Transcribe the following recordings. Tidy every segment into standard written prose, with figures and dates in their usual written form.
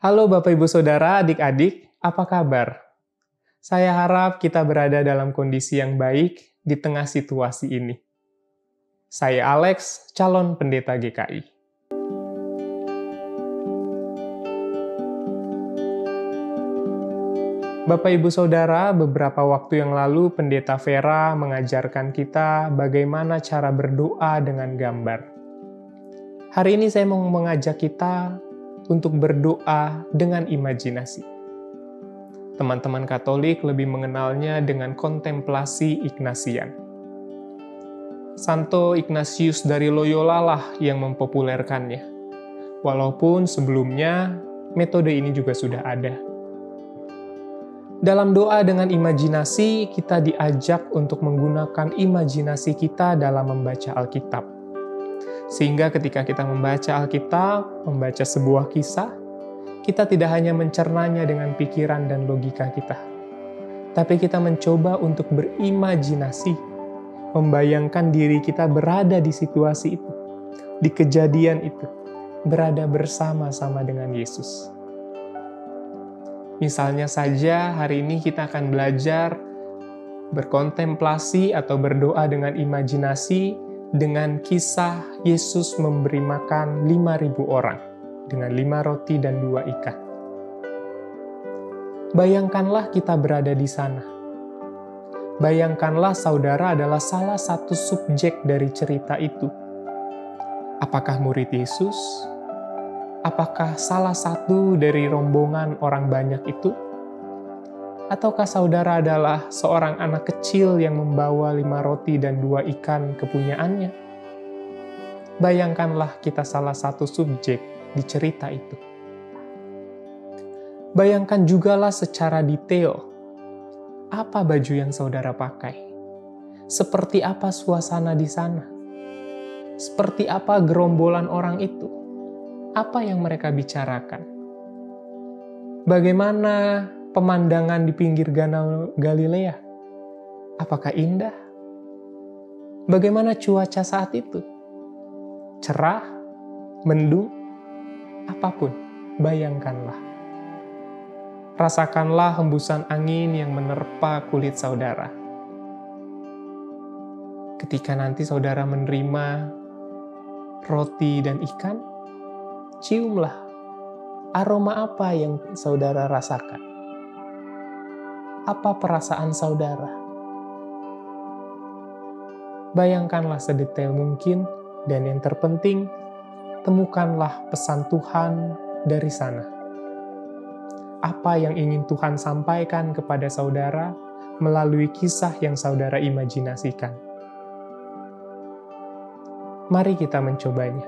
Halo Bapak Ibu Saudara, adik-adik, apa kabar? Saya harap kita berada dalam kondisi yang baik di tengah situasi ini. Saya Alex, calon pendeta GKI. Bapak Ibu Saudara, beberapa waktu yang lalu Pendeta Vera mengajarkan kita bagaimana cara berdoa dengan gambar. Hari ini saya mau mengajak kita untuk berdoa dengan imajinasi. Teman-teman Katolik lebih mengenalnya dengan kontemplasi Ignatian. Santo Ignatius dari Loyola lah yang mempopulerkannya. Walaupun sebelumnya metode ini juga sudah ada. Dalam doa dengan imajinasi, kita diajak untuk menggunakan imajinasi kita dalam membaca Alkitab. Sehingga ketika kita membaca Alkitab, membaca sebuah kisah, kita tidak hanya mencernanya dengan pikiran dan logika kita, tapi kita mencoba untuk berimajinasi, membayangkan diri kita berada di situasi itu, di kejadian itu, berada bersama-sama dengan Yesus. Misalnya saja hari ini kita akan belajar berkontemplasi atau berdoa dengan imajinasi dengan kisah Yesus memberi makan 5.000 orang dengan 5 roti dan 2 ikan. Bayangkanlah kita berada di sana. Bayangkanlah saudara adalah salah satu subjek dari cerita itu. Apakah murid Yesus? Apakah salah satu dari rombongan orang banyak itu? Ataukah saudara adalah seorang anak kecil yang membawa 5 roti dan 2 ikan kepunyaannya? Bayangkanlah kita salah satu subjek di cerita itu. Bayangkan jugalah secara detail, apa baju yang saudara pakai? Seperti apa suasana di sana? Seperti apa gerombolan orang itu? Apa yang mereka bicarakan? Bagaimana pemandangan di pinggir Danau Galilea? Apakah indah? Bagaimana cuaca saat itu? Cerah? Mendung? Apapun, bayangkanlah. Rasakanlah hembusan angin yang menerpa kulit saudara. Ketika nanti saudara menerima roti dan ikan, ciumlah aroma apa yang saudara rasakan. Apa perasaan saudara? Bayangkanlah sedetail mungkin, dan yang terpenting, temukanlah pesan Tuhan dari sana. Apa yang ingin Tuhan sampaikan kepada saudara melalui kisah yang saudara imajinasikan. Mari kita mencobanya.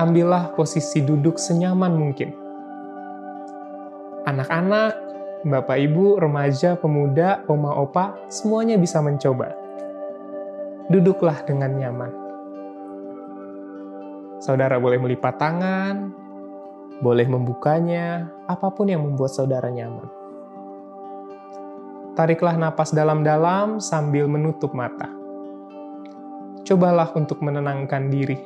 Ambillah posisi duduk senyaman mungkin. Anak-anak, Bapak, Ibu, remaja, pemuda, oma, opa, semuanya bisa mencoba. Duduklah dengan nyaman. Saudara boleh melipat tangan, boleh membukanya, apapun yang membuat saudara nyaman. Tariklah napas dalam-dalam sambil menutup mata. Cobalah untuk menenangkan diri,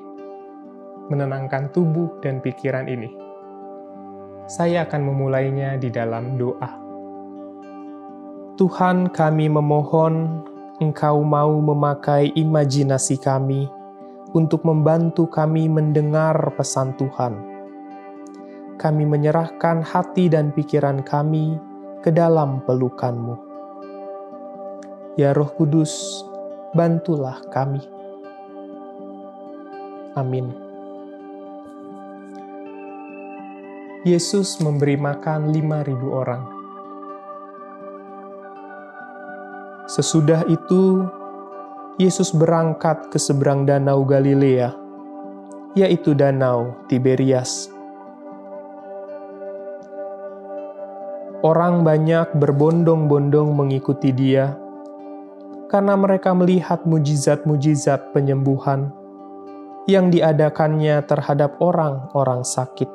menenangkan tubuh dan pikiran ini. Saya akan memulainya di dalam doa. Tuhan, kami memohon Engkau mau memakai imajinasi kami untuk membantu kami mendengar pesan Tuhan. Kami menyerahkan hati dan pikiran kami ke dalam pelukan-Mu. Ya Roh Kudus, bantulah kami. Amin. Yesus memberi makan 5.000 orang. Sesudah itu, Yesus berangkat ke seberang Danau Galilea, yaitu Danau Tiberias. Orang banyak berbondong-bondong mengikuti Dia, karena mereka melihat mujizat-mujizat penyembuhan yang diadakannya terhadap orang-orang sakit.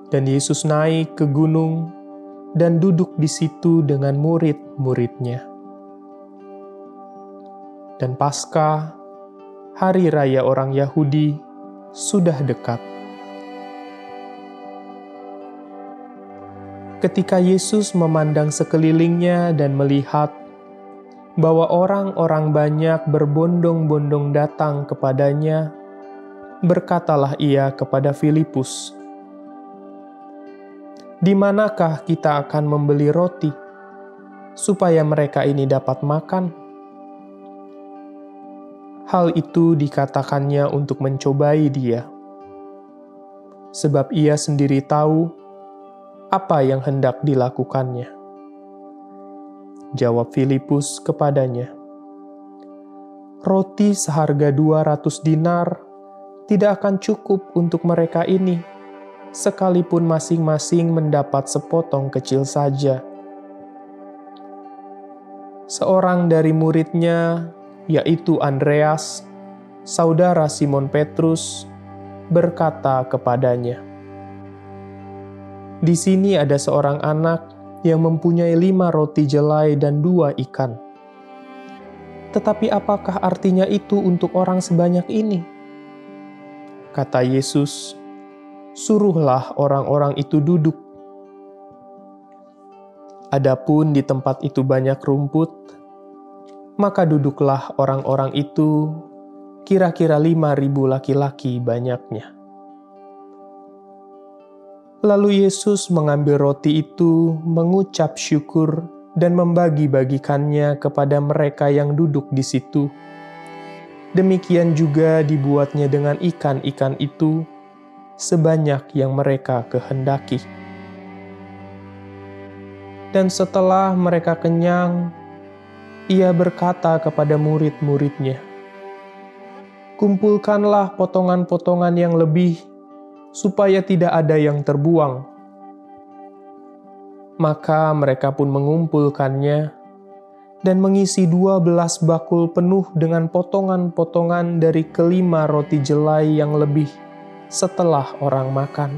Dan Yesus naik ke gunung dan duduk di situ dengan murid-muridnya. Dan Paskah, hari raya orang Yahudi, sudah dekat. Ketika Yesus memandang sekelilingnya dan melihat bahwa orang-orang banyak berbondong-bondong datang kepadanya, berkatalah ia kepada Filipus, "Di manakah kita akan membeli roti, supaya mereka ini dapat makan?" Hal itu dikatakannya untuk mencobai dia, sebab ia sendiri tahu apa yang hendak dilakukannya. Jawab Filipus kepadanya, "Roti seharga 200 dinar tidak akan cukup untuk mereka ini, sekalipun masing-masing mendapat sepotong kecil saja." Seorang dari muridnya, yaitu Andreas, saudara Simon Petrus, berkata kepadanya, "Di sini ada seorang anak yang mempunyai 5 roti jelai dan 2 ikan. Tetapi apakah artinya itu untuk orang sebanyak ini?" Kata Yesus, "Suruhlah orang-orang itu duduk." Adapun di tempat itu banyak rumput, maka duduklah orang-orang itu, kira-kira 5.000 laki-laki banyaknya. Lalu Yesus mengambil roti itu, mengucap syukur, dan membagi-bagikannya kepada mereka yang duduk di situ. Demikian juga dibuatnya dengan ikan-ikan itu, sebanyak yang mereka kehendaki. Dan setelah mereka kenyang, ia berkata kepada murid-muridnya, "Kumpulkanlah potongan-potongan yang lebih, supaya tidak ada yang terbuang." Maka mereka pun mengumpulkannya dan mengisi 12 bakul penuh dengan potongan-potongan dari ke-5 roti jelai yang lebih setelah orang makan.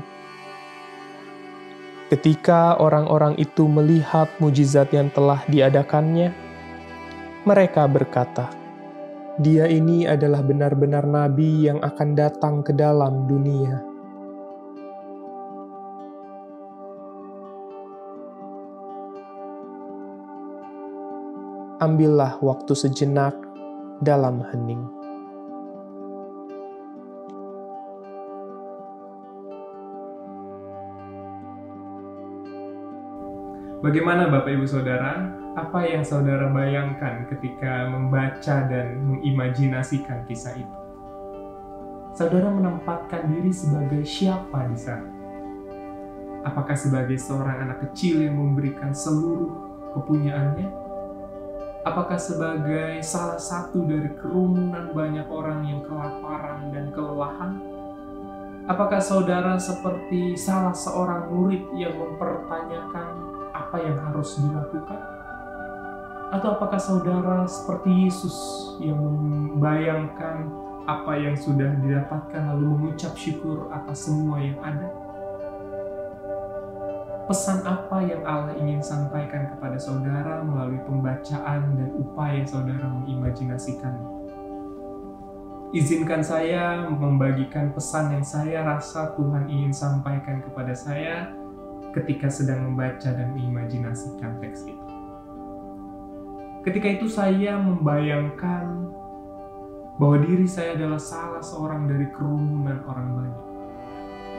Ketika orang-orang itu melihat mujizat yang telah diadakannya, mereka berkata, "Dia ini adalah benar-benar nabi yang akan datang ke dalam dunia." Ambillah waktu sejenak dalam hening. Bagaimana Bapak Ibu Saudara? Apa yang saudara bayangkan ketika membaca dan mengimajinasikan kisah itu? Saudara menempatkan diri sebagai siapa di sana? Apakah sebagai seorang anak kecil yang memberikan seluruh kepunyaannya? Apakah sebagai salah satu dari kerumunan banyak orang yang kelaparan dan kelelahan? Apakah saudara seperti salah seorang murid yang mempertanyakan apa yang harus dilakukan? Atau apakah saudara seperti Yesus yang membayangkan apa yang sudah didapatkan lalu mengucap syukur atas semua yang ada? Pesan apa yang Allah ingin sampaikan kepada saudara melalui pembacaan dan upaya saudara mengimajinasikannya? Izinkan saya membagikan pesan yang saya rasa Tuhan ingin sampaikan kepada saya ketika sedang membaca dan mengimajinasikan teks itu. Ketika itu saya membayangkan bahwa diri saya adalah salah seorang dari kerumunan orang banyak.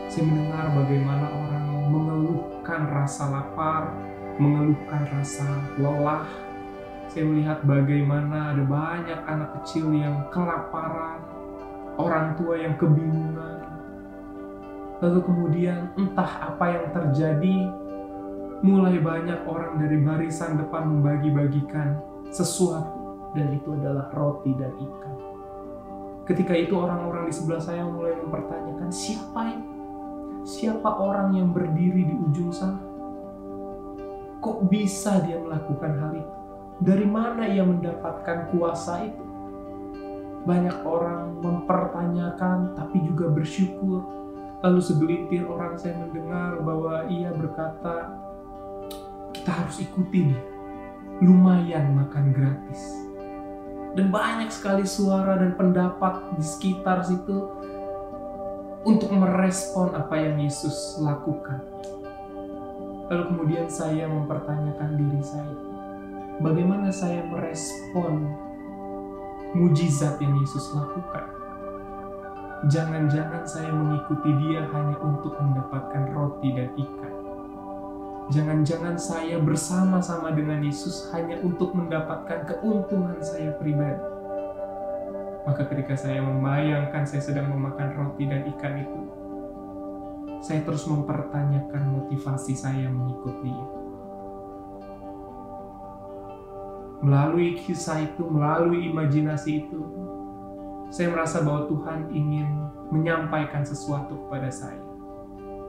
Saya mendengar bagaimana orang mengeluhkan rasa lapar, mengeluhkan rasa lelah. Saya melihat bagaimana ada banyak anak kecil yang kelaparan, orang tua yang kebingungan. Lalu kemudian entah apa yang terjadi, mulai banyak orang dari barisan depan membagi-bagikan sesuatu, dan itu adalah roti dan ikan. Ketika itu orang-orang di sebelah saya mulai mempertanyakan, siapa ini? Siapa orang yang berdiri di ujung sana? Kok bisa dia melakukan hal itu? Dari mana ia mendapatkan kuasa itu? Banyak orang mempertanyakan tapi juga bersyukur. Lalu segelintir orang saya mendengar bahwa ia berkata, "Kita harus ikuti dia. Lumayan makan gratis." Dan banyak sekali suara dan pendapat di sekitar situ untuk merespon apa yang Yesus lakukan. Lalu kemudian saya mempertanyakan diri saya, bagaimana saya merespon mujizat yang Yesus lakukan? Jangan-jangan saya mengikuti Dia hanya untuk mendapatkan roti dan ikan. Jangan-jangan saya bersama-sama dengan Yesus hanya untuk mendapatkan keuntungan saya pribadi. Maka ketika saya membayangkan saya sedang memakan roti dan ikan itu, saya terus mempertanyakan motivasi saya mengikuti Dia. Melalui kisah itu, melalui imajinasi itu, saya merasa bahwa Tuhan ingin menyampaikan sesuatu kepada saya,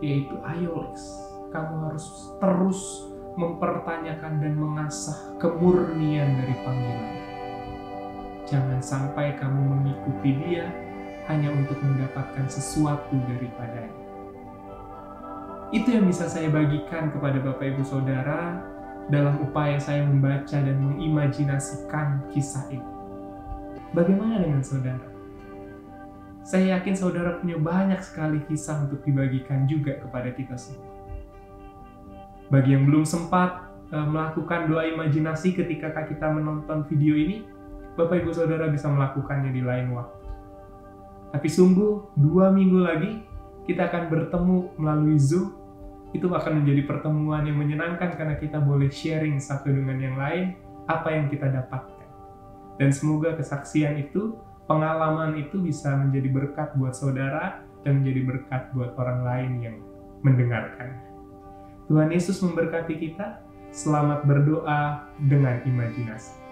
yaitu ayo Lex, kamu harus terus mempertanyakan dan mengasah kemurnian dari panggilan. Jangan sampai kamu mengikuti Dia hanya untuk mendapatkan sesuatu daripadanya. Itu yang bisa saya bagikan kepada Bapak Ibu Saudara dalam upaya saya membaca dan mengimajinasikan kisah ini. Bagaimana dengan saudara? Saya yakin saudara punya banyak sekali kisah untuk dibagikan juga kepada kita semua. Bagi yang belum sempat melakukan doa imajinasi ketika kita menonton video ini, Bapak Ibu Saudara bisa melakukannya di lain waktu. Tapi sungguh 2 minggu lagi kita akan bertemu melalui Zoom. Itu akan menjadi pertemuan yang menyenangkan karena kita boleh sharing satu dengan yang lain apa yang kita dapatkan. Dan semoga kesaksian itu, pengalaman itu bisa menjadi berkat buat saudara dan menjadi berkat buat orang lain yang mendengarkan. Tuhan Yesus memberkati kita. Selamat berdoa dengan imajinasi.